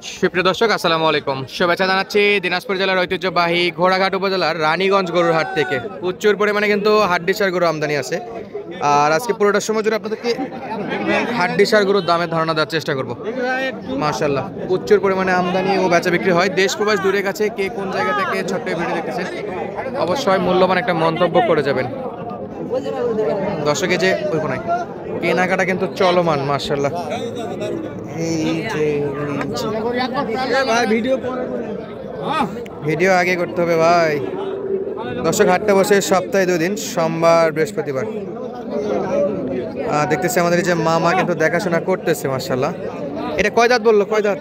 সুপ্রিয় দর্শক, আসসালামু আলাইকুম। শুভেচ্ছা জানাচ্ছি দিনাজপুর জেলার ঐতিহ্যবাহী ঘোড়াঘাট উপজেলার রানীগঞ্জ গরুর হাট থেকে। প্রচুর পরিমাণে কিন্তু হাড্ডিসার গরু আমদানি আছে। আর আজকে পুরোটা সময় জুড়ে আপনাদেরকে হাড্ডিসার গরুর দামের ধারণা দেওয়ার চেষ্টা করব। মাশাআল্লাহ, প্রচুর পরিমাণে আমদানি ও বেচা বিক্রি হয়। দেশ প্রবাস দূরে কাছে কে কোন জায়গা থেকে ছোট্ট ভিডিও দেখতেছেন, অবশ্যই মূল্যবান একটা মন্তব্য করে যাবেন। দর্শকে যে ওই কোনায় কেনাকাটা কিন্তু চলমান। মাশাআল্লাহ, এই যে ভিডিও আগে করতে হবে ভাই। দর্শক, হাটটা বসে সপ্তাহে 2 দিন, সোমবার বৃহস্পতিবার। দেখতেছি আমাদের এই যে মামা কিন্তু দেখাশোনা করতেছে। মাশাআল্লাহ, এটা কয় দাঁত বললো? কয় দাঁত?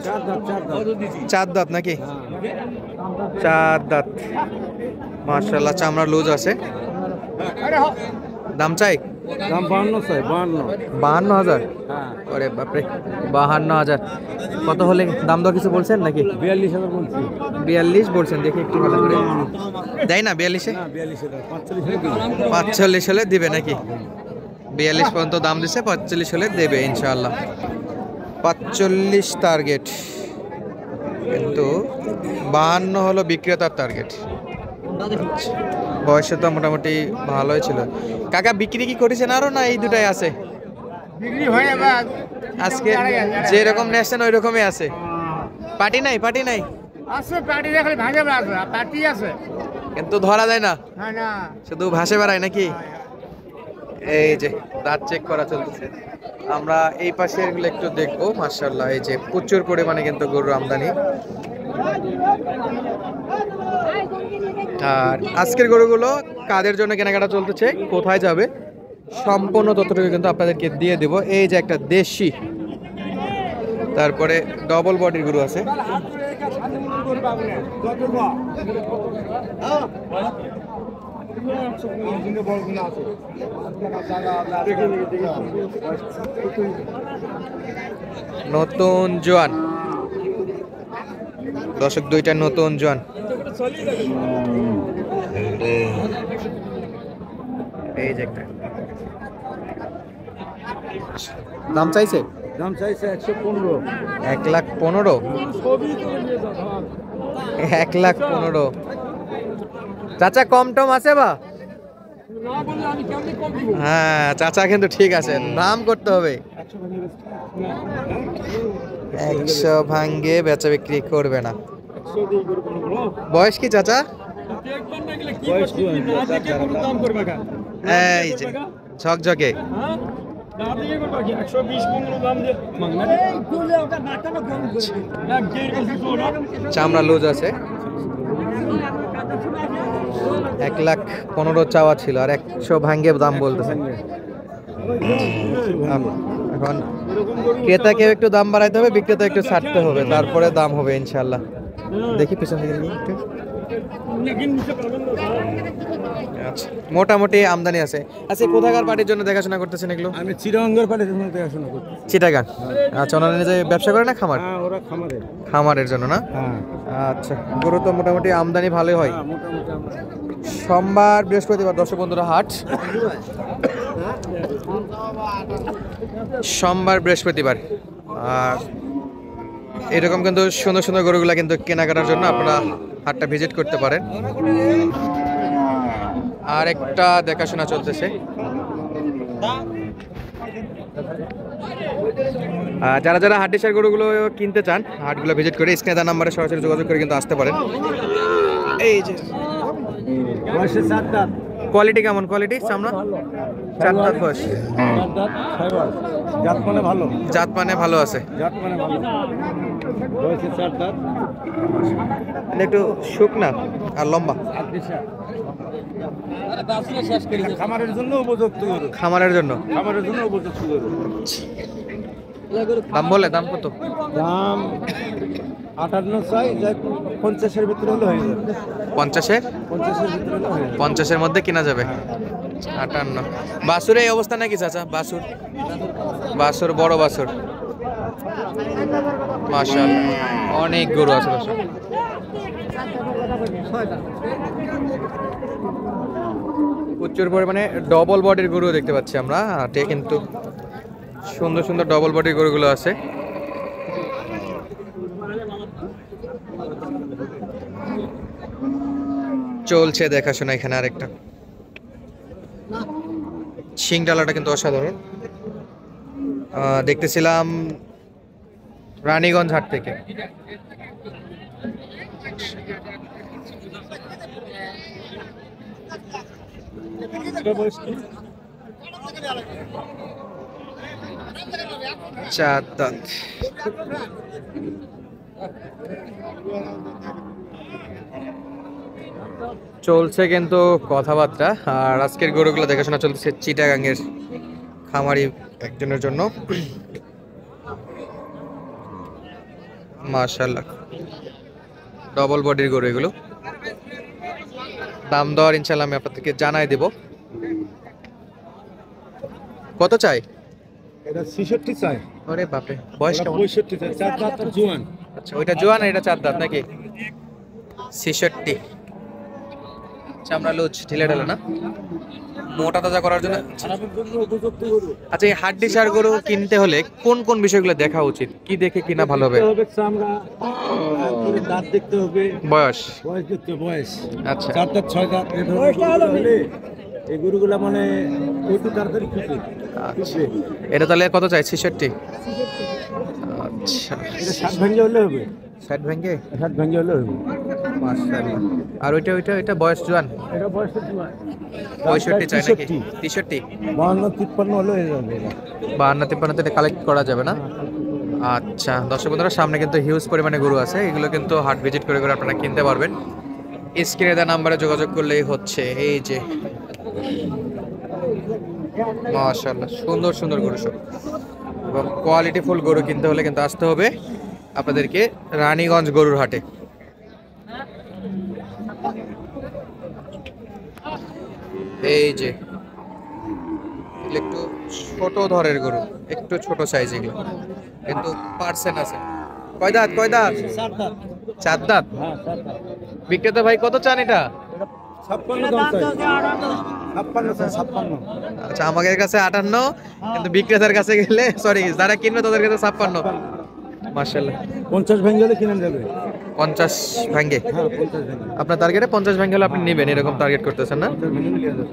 4 দাঁত নাকি? 4 দাঁত। মাশাআল্লাহ, চামড়া লুজ আছে। দাম চাই? দাম 52 চাই। 52,000? আরে বাপরে, 52,000। কত হলে দাম দর কিছু বলছেন নাকি? 42,000 বলছি। 42 বলছেন, দেখি একটু ভালো করে। দেয় না 42-এ? না 42,000 45,000 45 হলে দিবে নাকি? 42 পর্যন্ত দাম দিছে, 45 হলে দেবে ইনশাআল্লাহ। 45 টার্গেট, কিন্তু 52 হলো বিক্রেতার টার্গেট। বয়সে তো মোটামুটি ভালোই ছিল। কাকা বিক্রি কি করেছেন আরো, না এই দুটাই আছে? বিক্রি হয় না। আজকে যেরকম নেছেন ওই রকমই আছে। পার্টি নাই? পার্টি নাই? আছে পার্টি দেখলে ভাঙে আছে, পার্টি আছে কিন্তু ধরা যায় না, হ্যাঁ না। শুধু ভাসে বেড়ায় নাকি? এই যে দাঁত চেক করা চলতেছে। আমরা এই পাশে এগুলো একটু দেখবো। মাশাআল্লাহ, এই যে প্রচুর পরিমাণে কিন্তু গরুর আমদানি। আর আজকের গরুগুলো কাদের জন্য কেনাকাটা চলতেছে, কোথায় যাবে, সম্পূর্ণ তথ্যটুকু কিন্তু আপনাদেরকে দিয়ে দেব। এই যে একটা দেশি, তারপরে ডবল বডির গরু আছে। নতুন জোয়ান দর্শক, দুইটা নতুন জোয়ান। এই যে একটা দাম চাইছে? দাম চাইছে 115। 1,15,000? 1,15,000? চাচা কম টম আছে বা? হ্যাঁ চাচা, কিন্তু ঠিক আছে, নাম করতে হবে। 100 ভাঙ্গে বেচা বিক্রি করবে না। বয়স কি চাচা? এই যে ঝকঝকে। চামড়া লুজ আছে। 1,15,000 চাওয়া ছিল, আর 100 ভাঙ্গে দাম বলতেছে। এখন ক্রেতাকেও একটু দাম বাড়াইতে হবে, বিক্রেতা একটু ছাড়তে হবে, তারপরে দাম হবে ইনশাল্লাহ। দেখি পিছন থেকে একটু। আচ্ছা, মোটামুটি আমদানি আছে। আচ্ছা, কোথাকার পার্টির জন্য দেখাশোনা করতেছেন এগুলো? আমি চিরঙ্গের পার্টির জন্য দেখাশোনা করছি। চিটাগাং? আচ্ছা, ওনারা নিজে ব্যবসা করে না খামার? হ্যাঁ, ওরা খামারে। খামারের জন্য না? হ্যাঁ। আচ্ছা, গরু তো মোটামুটি আমদানি ভালোই হয়। সোমবার বৃহস্পতিবার দর্শক বন্ধুরা হাট। সোমবার বৃহস্পতিবার। আর এরকম কিন্তু সুন্দর সুন্দর গরুগুলা কিন্তু কেনাকাটার জন্য আপনারা হাটটা ভিজিট করতে পারেন। আর একটা দেখাশোনা চলতেছে। যারা যারা হাড্ডিসার গরুগুলো কিনতে চান, হাটগুলো ভিজিট করে স্ক্রিনে দেওয়া নাম্বারে সরাসরি যোগাযোগ করে কিন্তু আসতে পারেন। এই যে বয়সে 4 দাঁত। কোয়ালিটি কেমন? কোয়ালিটি চামড়া 4 দাঁত বয়স। 4 দাঁত ফাইবার। জাত মানে ভালো। জাত মানে ভালো আছে। জাত মানে ভালো। বয়সে 4 দাঁত। একটু শুকনা আর লম্বা। খামারের জন্য উপযুক্ত গরু। খামারের জন্য? খামারের জন্য উপযুক্ত গরু। দাম বলে? দাম কত? দাম 58 চাই, যাই 50-এর ভিতরে হলে হয়ে যাবে। 50-এর? 50-এর ভিতরে হলে হয়ে যাবে। 50-এর মধ্যে কেনা যাবে। 58। বাছুর এই অবস্থা নাকি চাচা? বাছুর, বাছুর বড় বাছুর। মাশাআল্লাহ, অনেক গরু আছে দর্শক। প্রচুর পরিমাণে ডবল বডির গরু দেখতে পাচ্ছি আমরা হাটে, কিন্তু সুন্দর সুন্দর ডবল বডির গরুগুলো আছে। চলছে দেখাশোনা এখানে আরেকটা শিং ডালাটা কিন্তু অসাধারণ। দেখতেছিলাম রানীগঞ্জ হাট থেকে। চার দাঁত। চলছে কিন্তু কথাবার্তা। আর আজকের গরুগুলো দেখাশোনা চলছে চিটাগাংয়ের খামারি একজনের জন্য। মাশাআল্লাহ ডবল বডির গরু এগুলো। দাম দর ইনশাআল্লাহ আমি আপনাদেরকে জানাই দেব। কত চাই? এটা 66 চাই। আরে বাপরে, বয়স কেমন? 65 চাই, চার দাঁত জোয়ান। আচ্ছা ওইটা জোয়ান আর এটা চার দাঁত নাকি? 66। চামড়া লুজ ঢিলে ঢালে না, মোটা তাজা করার জন্য। আচ্ছা এই হাড্ডি সার গরু কিনতে হলে কোন কোন বিষয়গুলো দেখা উচিত? কি দেখে কিনা ভালো হবে? চামড়া, তারপরে দাঁত দেখতে হবে, বয়স। বয়স দেখতে হবে, বয়স। আচ্ছা চার দাঁত ছয় দাঁত এই ধরনের গরু হলে এই গরুগুলা মানে একটু তাড়াতাড়ি খুঁজে। আচ্ছা এটা তাহলে কত চাই? 66। আচ্ছা এটা 60 ভেঙে হলে হবে, 60 ভেঙে 60 ভেঙে হলে হবে। মাশাআল্লাহ। আর ওইটা ওইটা এটা বয়স জোয়ান? এটা বয়স জোয়ান। 65 চাই নাকি? 63 52 53 হলে হয়ে যাবে এটা। 52 53 তে কালেক্ট করা যাবে না? আচ্ছা দর্শক বন্ধুরা সামনে কিন্তু হিউজ পরিমাণে গরু আছে, এগুলো কিন্তু হাট ভিজিট করে করে আপনারা কিনতে পারবেন। স্ক্রিনে দেওয়া নাম্বারে যোগাযোগ করলেই হচ্ছে। এই যে মাশাআল্লাহ সুন্দর সুন্দর গরু সব, এবং কোয়ালিটি ফুল গরু কিনতে হলে কিন্তু আসতে হবে আপনাদেরকে রানীগঞ্জ গরুর হাটে। এই যে একটু ছোট ধরের গরু, একটু ছোট সাইজ এগুলো, কিন্তু পার্সেন্ট আছে। কয় দাঁত? কয় দাঁত? চার দাঁত। চার দাঁত। হ্যাঁ চার দাঁত। বিক্রেতা ভাই কত চান এটা? 56 দাম চাই। 56 চাই, 56। আচ্ছা আমাদের কাছে 58, কিন্তু বিক্রেতার কাছে গেলে সরি যারা কিনবে তাদের কাছে 56। মাশাআল্লাহ 50 ভেঙে হলে কিনে যাবে। 50 ভাঙ্গে হ্যাঁ 50 ভেঙে। আপনার টার্গেটে 50 ভাঙ্গে হলে আপনি নেবেন, এরকম টার্গেট করতেছেন না? 50 ভেঙে নিয়ে যাবে।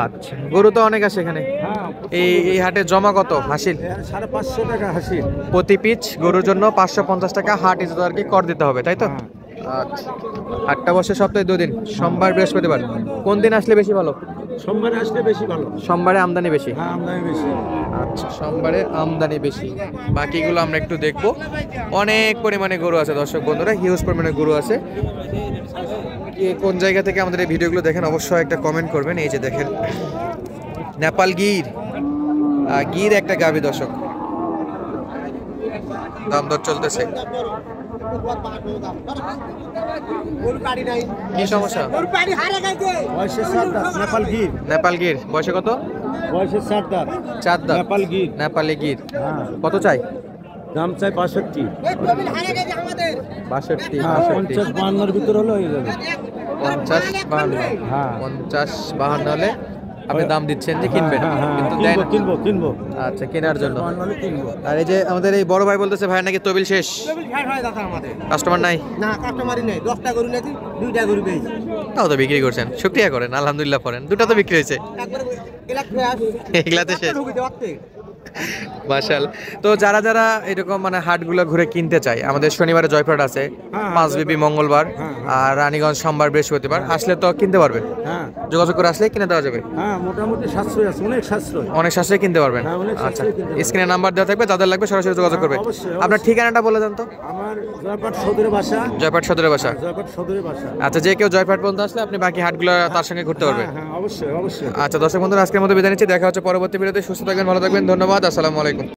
আচ্ছা গরু তো অনেক আছে এখানে। হ্যাঁ এই হাটে জমা কত হাসিল? 550 টাকা হাসি। প্রতি পিচ গরুর জন্য 550 টাকা হাট ইজাদারকে কর দিতে হবে, তাই তো? হ্যাঁ। আচ্ছা হাটটা বসে সপ্তাহে 2 দিন, সোমবার বৃহস্পতিবার। কোন দিন আসলে বেশি ভালো? সোমবারে আসলে বেশি ভালো। সোমবারে আমদানি বেশি। হ্যাঁ আমদানি বেশি। আচ্ছা সোমবারে আমদানি বেশি। বাকিগুলো আমরা একটু দেখবো। অনেক পরিমাণে গরু আছে দর্শক বন্ধুরা, হিউজ পরিমাণে গরু আছে। কে কোন জায়গা থেকে আমাদের এই ভিডিওগুলো দেখেন অবশ্যই একটা কমেন্ট করবেন। এই যে দেখেন নেপাল গির, গির একটা গাভী দর্শক, দাম দর চলতেছে। কি সমস্যা? বয়সে 7 দাঁত নেপাল গির। নেপাল গির বয়সে কত? বয়সে 7 দাঁত। 4 দাঁত নেপাল গির। নেপালি গির। হ্যাঁ কত চাই? দাম চাই 62। 62 হ্যাঁ 50 52 ভিতর হলে হয়ে যাবে। 50 52। হ্যাঁ 50 52 হলে আপনি দাম দিচ্ছেন যে কিনবেন, হ্যাঁ, হ্যাঁ, কিন্তু দেন। কিনবো। আচ্ছা কেনার জন্য। 52 হলে কিনবো। আর এই যে আমাদের এই বড় ভাই বলতেছে ভাই নাকি তবিল শেষ, কাস্টমার নাই। না কাস্টমারই নেই, 10টা গরু নাকি 2টা গরু পেয়েছি। তাও তো বিক্রি করছেন, শুকরিয়া করেন, আলহামদুলিল্লাহ করেন। দুটো তো বিক্রি হয়েছে, এগুলাতে শেষ। মাশাআল্লাহ। তো যারা যারা এরকম মানে হাটগুলো ঘুরে কিনতে চায়, আমাদের শনিবারে জয়পুরহাট আছে, হ্যাঁ, পাঁচবিবি মঙ্গলবার, আর রানীগঞ্জ সোমবার বৃহস্পতিবার। আসলে তো কিনতে পারবে, হ্যাঁ যোগাযোগ করে আসলে কিনে দেওয়া যাবে। হ্যাঁ মোটামুটি সাশ্রয় আছে, অনেক সাশ্রয়। অনেক সাশ্রয়ে কিনতে পারবেন। হ্যাঁ, অনেক আচ্ছা সাশ্রয়ে কিনতে পারবেন। স্ক্রিনে নাম্বার দেওয়া থাকবে, যাদের লাগবে সরাসরি যোগাযোগ করবে। অবশ্যই, আপনার ঠিকানাটা বলে দেন তো। আমার জয়পাট সদরে বাসা। জয়পাট সদরে বাসা। জয়পাট সদরে বাসা। আচ্ছা যে কেউ জয়পাট পর্যন্ত আসলে আপনি বাকি হাটগুলো তার সঙ্গে ঘুরতে পারবে। হ্যাঁ অবশ্যই। আচ্ছা দর্শক বন্ধুরা আজকের মতো বিদায় নিচ্ছি, দেখা হচ্ছে পরবর্তী ভিডিওতে। সুস্থ থাকবেন, ভালো থাকবেন, ধন্যবাদ, আসসালামু আলাইকুম।